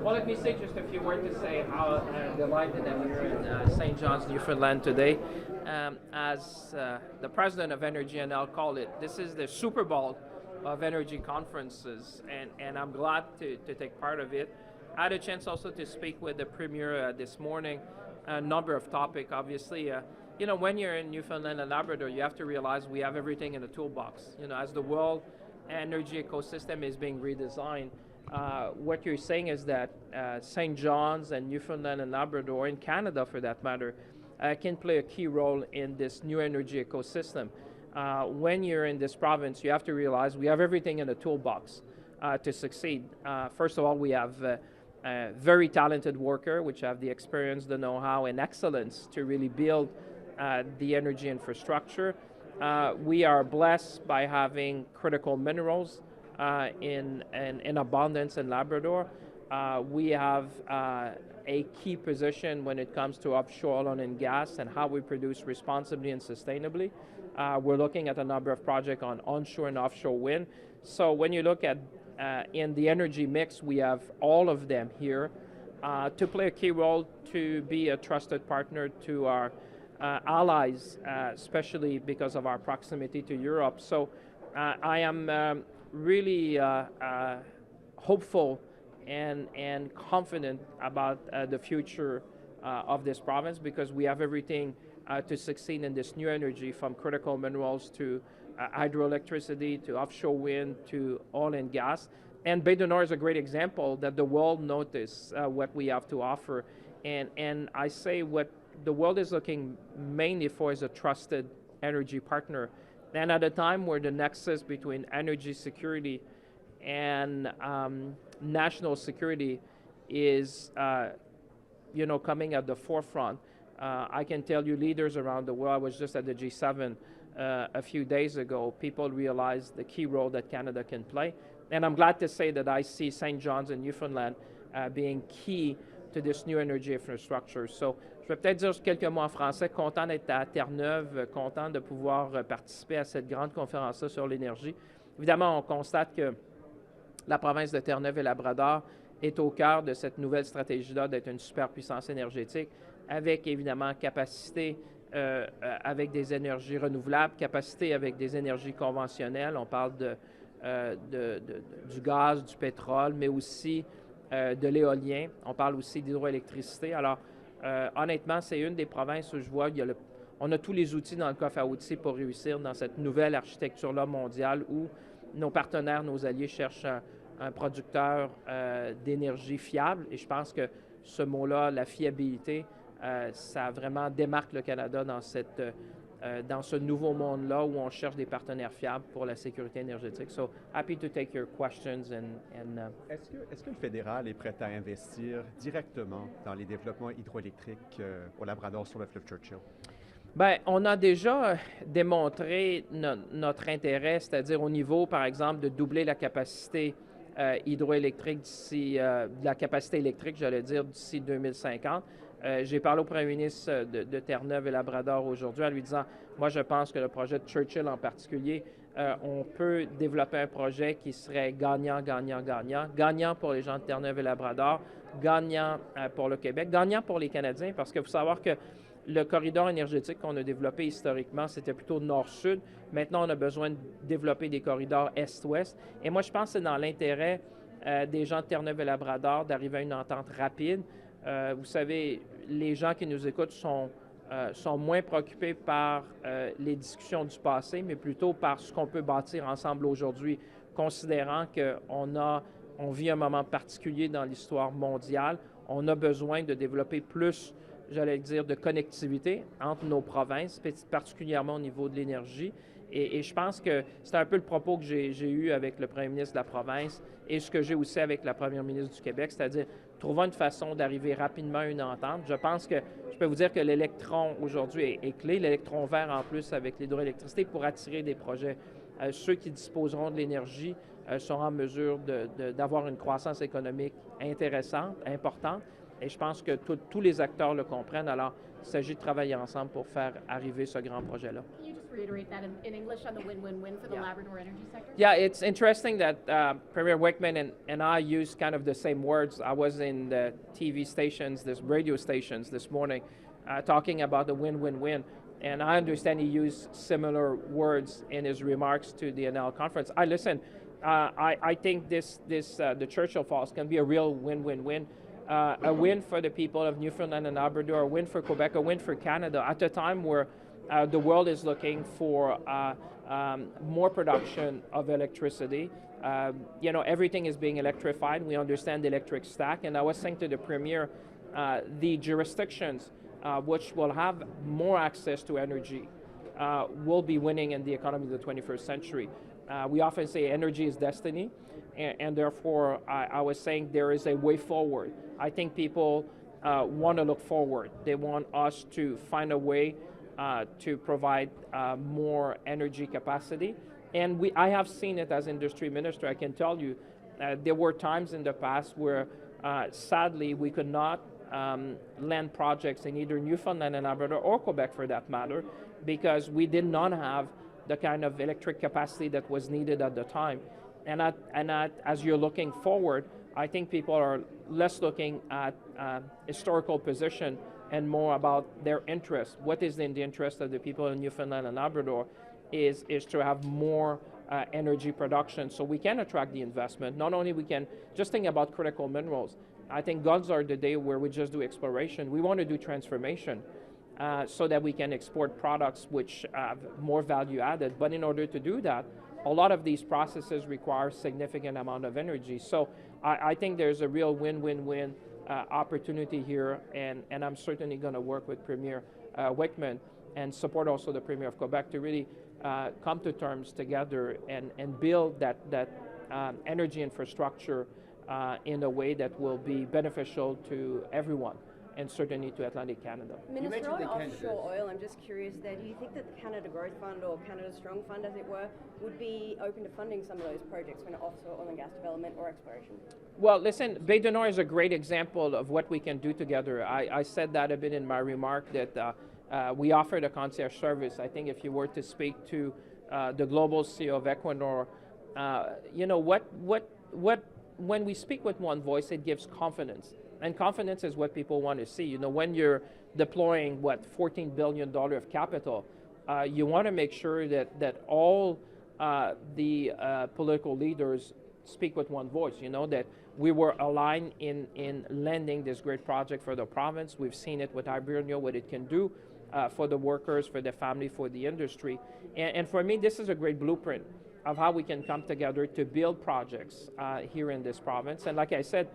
Well, let me say just a few words to say how delighted I'm here in St. John's, Newfoundland today. As the president of Energy, and I'll call it, this is the Super Bowl of energy conferences, and I'm glad to take part of it. I had a chance also to speak with the Premier this morning, a number of topics. Obviously, when you're in Newfoundland and Labrador, you have to realize we have everything in the toolbox. As the world energy ecosystem is being redesigned, what you're saying is that St. John's and Newfoundland and Labrador, in Canada for that matter, can play a key role in this new energy ecosystem. When you're in this province, you have to realize we have everything in the toolbox to succeed. First of all, we have very talented workers, which have the experience, the know-how, and excellence to really build the energy infrastructure. We are blessed by having critical minerals in abundance in Labrador. We have a key position when it comes to offshore oil and gas and how we produce responsibly and sustainably. We're looking at a number of projects on onshore and offshore wind. So when you look at in the energy mix, we have all of them here to play a key role, to be a trusted partner to our allies, especially because of our proximity to Europe. So I am really hopeful and confident about the future of this province, because we have everything to succeed in this new energy, from critical minerals to hydroelectricity to offshore wind to oil and gas. And Bay du Nord is a great example that the world noticed what we have to offer. And I say what the world is looking mainly for is a trusted energy partner. And at a time where the nexus between energy security and national security is, coming at the forefront, I can tell you leaders around the world, I was just at the G7 a few days ago, people realize the key role that Canada can play. And I'm glad to say that I see St. John's and Newfoundland being key to this new energy infrastructure. So, je vais peut-être dire quelques mots en français. Content d'être à Terre-Neuve, content de pouvoir participer à cette grande conférence-là sur l'énergie. Évidemment, on constate que la province de Terre-Neuve et Labrador est au cœur de cette nouvelle stratégie-là d'être une superpuissance énergétique, avec évidemment capacité avec des énergies renouvelables, capacité avec des énergies conventionnelles. On parle du gaz, du pétrole, mais aussi de l'éolien. On parle aussi d'hydroélectricité. Alors, honnêtement, c'est une des provinces où je vois on a tous les outils dans le coffre à outils pour réussir dans cette nouvelle architecture-là mondiale où nos partenaires, nos alliés cherchent un producteur d'énergie fiable. Et je pense que ce mot-là, la fiabilité, ça vraiment démarque le Canada dans ce nouveau monde-là où on cherche des partenaires fiables pour la sécurité énergétique. So, happy to take your questions. Est-ce que le fédéral est prêt à investir directement dans les développements hydroélectriques au Labrador sur le fleuve Churchill? Bien, on a déjà démontré notre intérêt, c'est-à-dire au niveau, par exemple, de doubler la capacité hydroélectrique d'ici, la capacité électrique, j'allais dire, d'ici 2050. J'ai parlé au premier ministre de Terre-Neuve et Labrador aujourd'hui en lui disant, moi je pense que le projet de Churchill en particulier, on peut développer un projet qui serait gagnant, gagnant, gagnant. Gagnant pour les gens de Terre-Neuve et Labrador, gagnant pour le Québec, gagnant pour les Canadiens, parce qu'il faut savoir que le corridor énergétique qu'on a développé historiquement, c'était plutôt nord-sud. Maintenant, on a besoin de développer des corridors est-ouest. Et moi, je pense que c'est dans l'intérêt des gens de Terre-Neuve et Labrador d'arriver à une entente rapide. Vous savez, les gens qui nous écoutent sont moins préoccupés par les discussions du passé, mais plutôt par ce qu'on peut bâtir ensemble aujourd'hui, considérant qu'on vit un moment particulier dans l'histoire mondiale. On a besoin de développer plus, j'allais dire, de connectivité entre nos provinces, particulièrement au niveau de l'énergie. Et je pense que c'est un peu le propos que j'ai eu avec le premier ministre de la province et ce que j'ai aussi avec la première ministre du Québec, c'est-à-dire trouver une façon d'arriver rapidement à une entente. Je pense que je peux vous dire que l'électron aujourd'hui est clé, l'électron vert en plus avec l'hydroélectricité pour attirer des projets. Ceux qui disposeront de l'énergie seront en mesure d'avoir une croissance économique intéressante, importante. Et je pense que tous les acteurs le comprennent. Alors, il s'agit de travailler ensemble pour faire arriver ce grand projet-là. Can you just reiterate that in English on the win-win-win for the Labrador energy sector? Yeah, it's interesting that Premier Wickman and I use kind of the same words. I was in the TV stations, this radio stations this morning, talking about the win-win-win. And I understand he used similar words in his remarks to the NL conference. I think the Churchill Falls can be a real win-win-win. A win for the people of Newfoundland and Labrador, a win for Quebec, a win for Canada at a time where the world is looking for more production of electricity. Everything is being electrified. We understand the electric stack. And I was saying to the Premier, the jurisdictions which will have more access to energy will be winning in the economy of the 21st century. We often say energy is destiny, and therefore I was saying there is a way forward. I think people want to look forward. They want us to find a way to provide more energy capacity. And I have seen it as industry minister. I can tell you there were times in the past where sadly we could not land projects in either Newfoundland and Labrador or Quebec for that matter, because we did not have the kind of electric capacity that was needed at the time. And as you're looking forward, I think people are less looking at historical position and more about their interest. What is in the interest of the people in Newfoundland and Labrador is to have more energy production so we can attract the investment. Not only we can just think about critical minerals. I think gods are the day where we just do exploration. We want to do transformation so that we can export products which have more value added. But in order to do that, a lot of these processes require significant amount of energy. So I think there's a real win-win-win opportunity here, and I'm certainly going to work with Premier Wickman and support also the Premier of Quebec to really come to terms together and build that energy infrastructure in a way that will be beneficial to everyone, and certainly to Atlantic Canada. Minister, on offshore oil, I'm just curious there, do you think that the Canada Growth Fund, or Canada Strong Fund as it were, would be open to funding some of those projects when offshore oil and gas development or exploration? Well, listen, Bay du Nord is a great example of what we can do together. I said that a bit in my remark that we offer the concierge service. I think if you were to speak to the global CEO of Equinor, when we speak with one voice, it gives confidence. And confidence is what people want to see. When you're deploying, $14 billion of capital, you want to make sure that all the political leaders speak with one voice, that we were aligned in lending this great project for the province. We've seen it with Hibernia, what it can do for the workers, for the family, for the industry. And for me, this is a great blueprint of how we can come together to build projects here in this province. And like I said,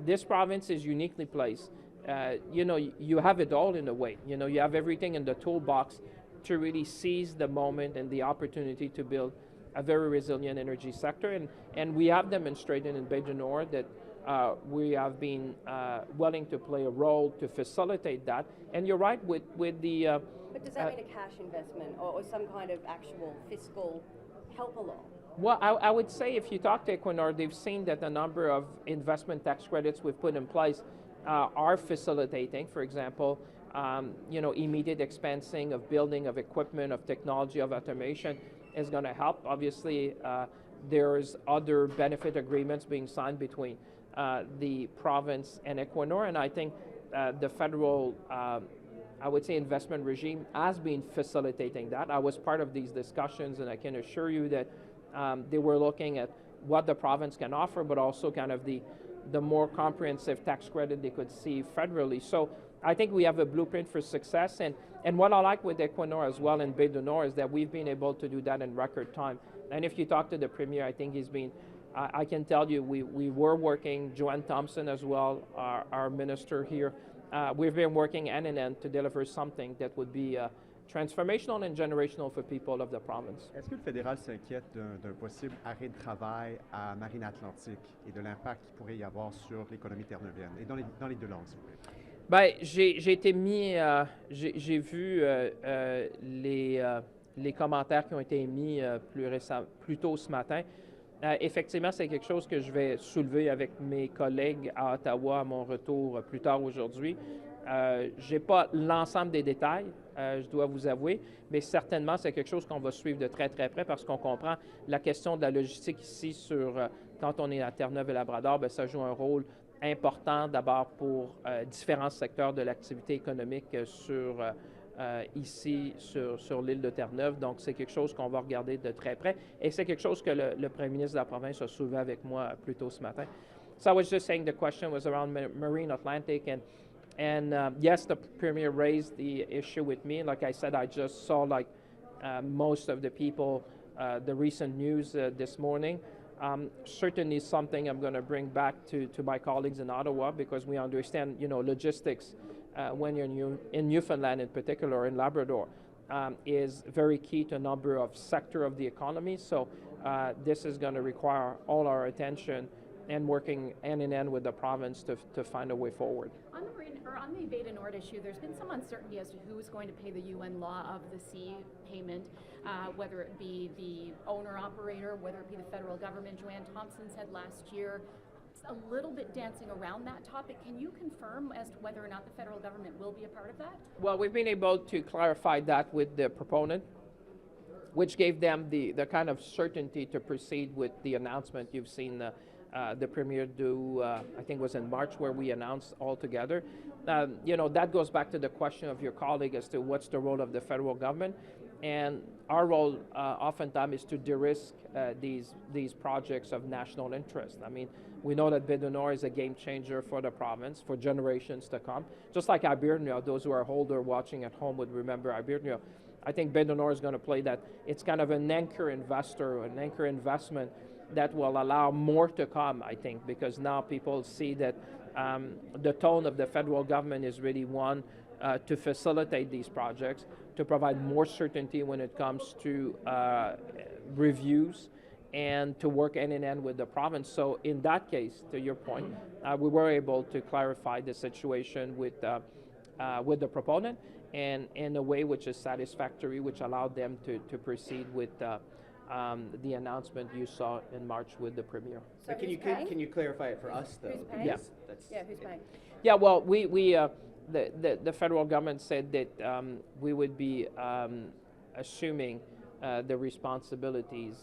this province is uniquely placed. You have it all in a way. You have everything in the toolbox to really seize the moment and the opportunity to build a very resilient energy sector. And we have demonstrated in Bay du Nord that we have been willing to play a role to facilitate that. And you're right with the... But does that mean a cash investment or some kind of actual fiscal help along? Well, I would say if you talk to Equinor, they've seen that a number of investment tax credits we've put in place are facilitating, for example, immediate expensing of building, of equipment, of technology, of automation is going to help. Obviously, there's other benefit agreements being signed between the province and Equinor, and I think the federal, I would say, investment regime has been facilitating that. I was part of these discussions, and I can assure you that they were looking at what the province can offer, but also kind of the more comprehensive tax credit they could see federally. So I think we have a blueprint for success. And what I like with Equinor as well in Bay du Nord is that we've been able to do that in record time. And if you talk to the Premier, I think he's been, I can tell you, we were working, Joanne Thompson as well, our minister here, we've been working hand in hand to deliver something that would be transformational and generational for people of the province. Est-ce que le fédéral s'inquiète d'un possible arrêt de travail à Marine Atlantique et de l'impact qu'il pourrait y avoir sur l'économie terre-neuvienne, et dans les deux langues, s'il vous plaît? Ben, j'ai été mis, j'ai vu les commentaires qui ont été émis plus tôt ce matin. Effectivement, c'est quelque chose que je vais soulever avec mes collègues à Ottawa à mon retour plus tard aujourd'hui. Je n'ai pas l'ensemble des détails, je dois vous avouer, mais certainement, c'est quelque chose qu'on va suivre de très, très près parce qu'on comprend la question de la logistique ici quand on est à Terre-Neuve et Labrador, bien, ça joue un rôle important d'abord pour différents secteurs de l'activité économique ici sur l'île de Terre-Neuve. Donc, c'est quelque chose qu'on va regarder de très près. Et c'est quelque chose que le premier ministre de la province a soulevé avec moi plus tôt ce matin. So I was just saying the question was around Marine Atlantic, and yes, the Premier raised the issue with me. Like I said, I just saw, like most of the people, the recent news this morning. Certainly something I'm going to bring back to my colleagues in Ottawa because we understand, logistics when you're in Newfoundland in particular, or in Labrador, is very key to a number of sectors of the economy. So this is going to require all our attention and working hand in hand with the province to find a way forward. On the Bay du Nord issue, there's been some uncertainty as to who's going to pay the UN Law of the Sea payment, whether it be the owner-operator, whether it be the federal government. Joanne Thompson said last year, a little bit dancing around that topic. Can you confirm as to whether or not the federal government will be a part of that? Well, we've been able to clarify that with the proponent, which gave them the kind of certainty to proceed with the announcement you've seen the Premier do, I think it was in March, where we announced all together. That goes back to the question of your colleague as to what's the role of the federal government. And our role oftentimes is to de-risk these projects of national interest. I mean, we know that Bay du Nord is a game changer for the province for generations to come. Just like Ibernio, those who are older watching at home would remember Ibernio. I think Bay du Nord is going to play that. It's kind of an anchor investor, an anchor investment that will allow more to come, I think, because now people see that the tone of the federal government is really one to facilitate these projects, to provide more certainty when it comes to reviews, and to work hand in hand with the province. So in that case, to your point, we were able to clarify the situation with the proponent and in a way which is satisfactory, which allowed them to proceed with the announcement you saw in March with the Premier. So Can you clarify it for us though? Who's paying? Yeah. Who's paying? Yeah, well, the federal government said that we would be assuming the responsibilities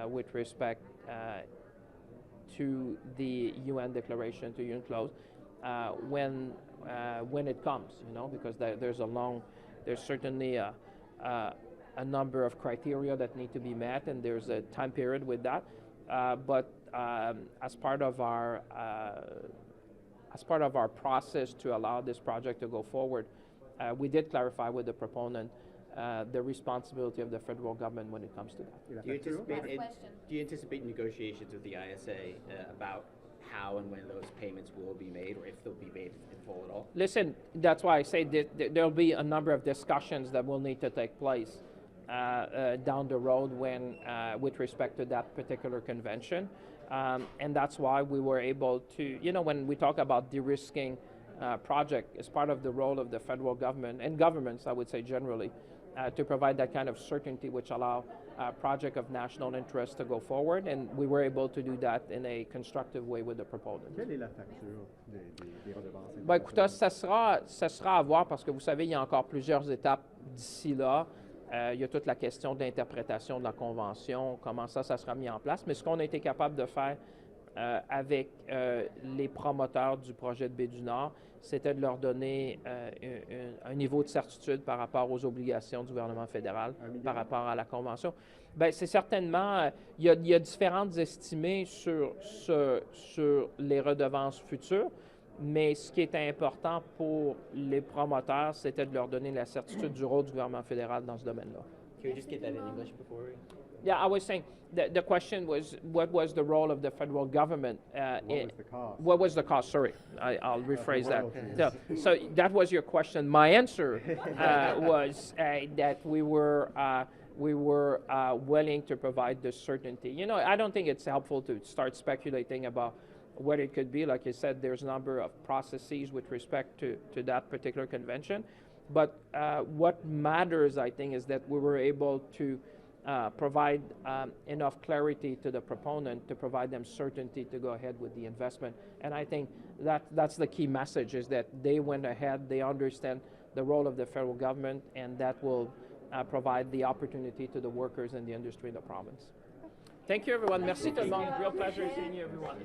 with respect to the UN declaration, to UNCLOS, when it comes, because there's certainly a number of criteria that need to be met, and there's a time period with that. But as part of our process to allow this project to go forward, we did clarify with the proponent the responsibility of the federal government when it comes to that. Do you anticipate negotiations with the ISA about how and when those payments will be made, or if they'll be made in full at all? Listen, that's why I say that there'll be a number of discussions that will need to take place down the road with respect to that particular convention. And that's why we were able to, when we talk about de-risking project, as part of the role of the federal government and governments, I would say generally, to provide that kind of certainty which allow a project of national interest to go forward, and we were able to do that in a constructive way with the proponent. Quelle est la facture des redevances? Ben, écoutez, ça sera à voir parce que vous savez, il y a encore plusieurs étapes d'ici là. Il y a toute la question de l'interprétation de la Convention, comment ça sera mis en place. Mais ce qu'on a été capable de faire avec les promoteurs du projet de Baie du Nord, c'était de leur donner un niveau de certitude par rapport aux obligations du gouvernement fédéral, par rapport à la Convention. Bien, c'est certainement, il y a différentes estimées sur les redevances futures, mais ce qui était important pour les promoteurs, c'était de leur donner la certitude du rôle du gouvernement fédéral dans ce domaine-là. Can we just get that in English before we... Yeah, I was saying the question was, what was the role of the federal government? What was the cost? What was the cost? Sorry, I'll rephrase that. So that was your question. My answer was that we were willing to provide the certainty. I don't think it's helpful to start speculating about what it could be. Like you said, there's a number of processes with respect to that particular convention. But what matters, I think, is that we were able to provide enough clarity to the proponent to provide them certainty to go ahead with the investment. And I think that's the key message, is that they went ahead, they understand the role of the federal government, and that will provide the opportunity to the workers and the industry in the province. Thank you, everyone. Merci tout le monde. Real pleasure seeing you, everyone.